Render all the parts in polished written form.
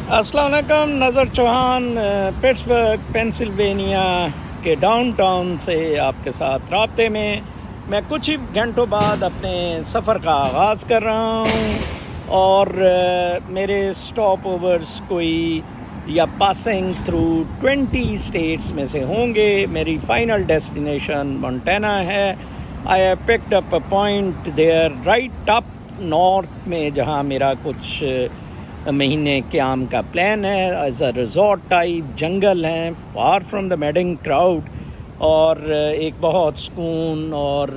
السلام علیکم. نظر چوہان پٹسبرگ پینسلوینیا کے ڈاؤن ٹاؤن سے آپ کے ساتھ رابطے میں کچھ ہی گھنٹوں بعد اپنے سفر کا آغاز کر رہا ہوں اور میرے اسٹاپ اوورس کوئی یا پاسنگ تھرو 20 اسٹیٹس میں سے ہوں گے. میری فائنل ڈیسٹینیشن مونٹینا ہے. I have picked up a point there right up north میں جہاں میرا کچھ مہینے قیام کا پلان ہے. ایز اے ریزورٹ ٹائپ جنگل ہیں, فار فرام دا میڈنگ کراؤڈ, اور ایک بہت سکون اور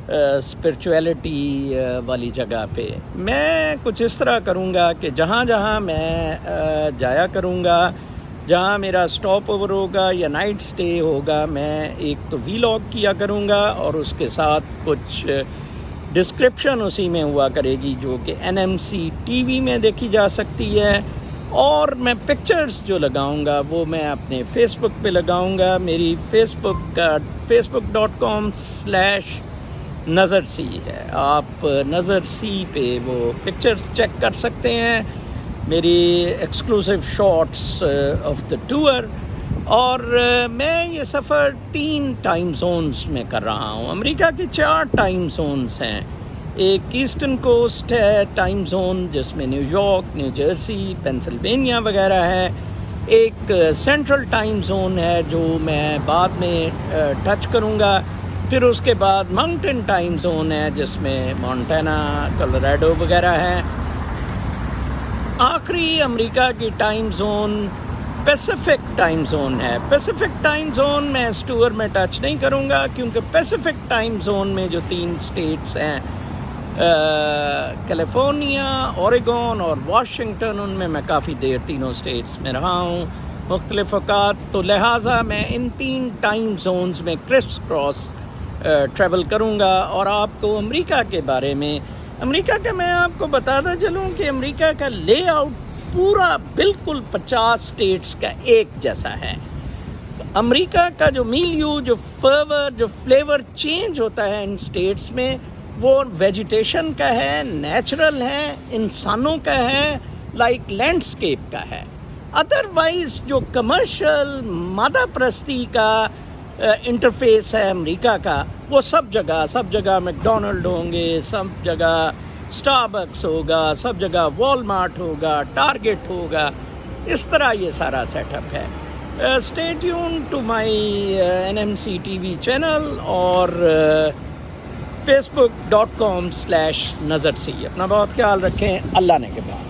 اسپرچویلٹی والی جگہ پہ. میں کچھ اس طرح کروں گا کہ جہاں جہاں میں جایا کروں گا, جہاں میرا اسٹاپ اوور ہوگا یا نائٹ سٹے ہوگا, میں ایک تو ویلاگ کیا کروں گا اور اس کے ساتھ کچھ ڈسکرپشن اسی میں ہوا کرے گی جو کہ NMC TV میں دیکھی جا سکتی ہے. اور میں پکچرز جو لگاؤں گا وہ میں اپنے فیس بک پہ لگاؤں گا. میری فیس بک کا facebook.com/نظرسی ہے. آپ نظر سی پہ وہ پکچرز چیک کر سکتے ہیں, میری exclusive shorts of the tour. اور میں یہ سفر 3 ٹائم زونز میں کر رہا ہوں. امریکہ کی 4 ٹائم زونز ہیں. ایک ایسٹرن کوسٹ ہے ٹائم زون جس میں new York, new Jersey, Pennsylvania وغیرہ ہے. ایک سینٹرل ٹائم زون ہے جو میں بعد میں ٹچ کروں گا. پھر اس کے بعد ماؤنٹین ٹائم زون ہے جس میں مونٹینا, کولوراڈو وغیرہ ہے. آخری امریکہ کی time zone Pacific time zone ہے. پیسیفک ٹائم زون میں اس ٹور میں ٹچ نہیں کروں گا کیونکہ پیسیفک ٹائم زون میں جو 3 اسٹیٹس ہیں, کیلیفورنیا, اوریگون اور واشنگٹن, ان میں کافی دیر تینوں اسٹیٹس میں رہا ہوں مختلف اوقات. تو لہٰذا میں ان 3 ٹائم زونز میں کرس کراس ٹریول کروں گا. اور آپ کو امریکہ کے بارے میں, امریکہ کا میں آپ کو بتاتا چلوں کہ امریکہ کا لے آؤٹ پورا بالکل 50 اسٹیٹس کا ایک جیسا ہے. امریکہ کا جو میلیو, جو فلیور چینج ہوتا ہے ان اسٹیٹس میں, وہ ویجیٹیشن کا ہے, نیچرل ہے, انسانوں کا ہے, لائک لینڈسکیپ کا ہے. ادروائز جو کمرشل مادہ پرستی کا انٹرفیس ہے امریکہ کا, وہ سب جگہ میکڈونلڈ ہوں گے, سب جگہ اسٹاربکس ہوگا, سب جگہ والمارٹ ہوگا, ٹارگیٹ ہوگا. اس طرح یہ سارا سیٹ اپ ہے. Stay tuned to my NMC TV channel اور facebook.com/نظرسی. اپنا بہت خیال رکھیں. اللہ نے کے بعد.